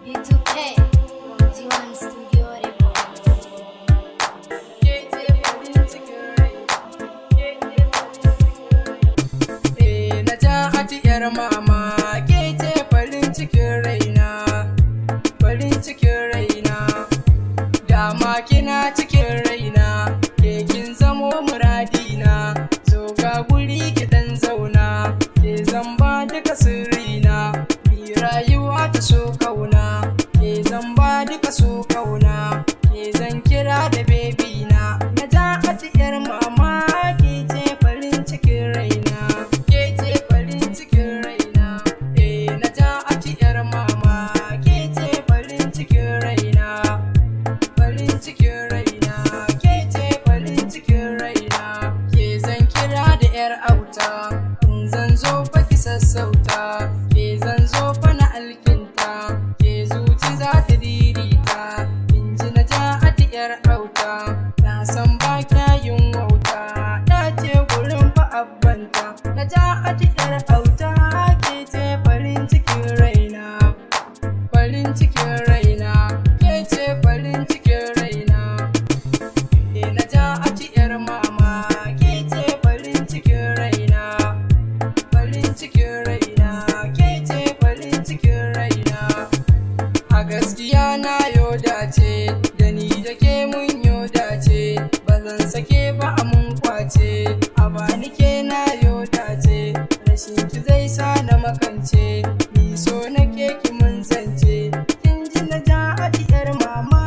B2K, G1 Studio Records. Naja'atu yar mama ke ce farin cikin raina, farin cikin raina. Dama kina cikin raina, ke kin zamo muradina. Zo ga guri ki dan zauna, ke zan ba duka sirrina. Mi rayuwa ta so kauna, ke zan ba duka so kauna. Ke zan kira da baby na. Naja'atu yar mama ke ce farin cikin raina. In zan zo fa ki sassauta, ke zan zo fa na alkinta, ke zuci za ta dirita. In ji Naja'atu yar auta, na san ba kya yin wauta, ta ce gurin fa abbanta. Naja'atu yar auta ke ce farin cikin raina, farin cikin raina, ke ce farin cikin raina. Naja'atu yar mama ke ce farin cikin raina, farin cikin raina, ke ce farin cikin raina. A gaskiya na yo dace, da ni da ke mun yo dace, ba zan sake ba a mun kwace. A bani ke na yo dace, rashin ki zai sa na makance. Ni so nake ki mun zance, kin ji Naja'atu yar mama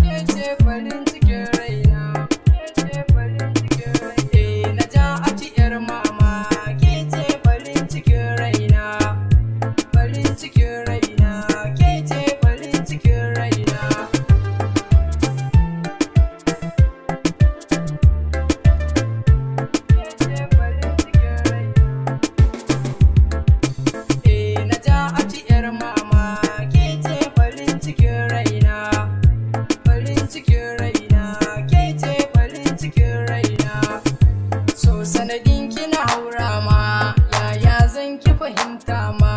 ke ce farin cikin raina, ke ce farin cikin raina. Naja'atu yar mama ke ce farin cikin raina, farin cikin raina, ke ce farin cikin raina. Naja'atu yar mama ke ce farin cikin raina, farin cikin raina, ke ce farin cikin raina. So sanadin kina haura ma, yaya zan ki fahimta ma.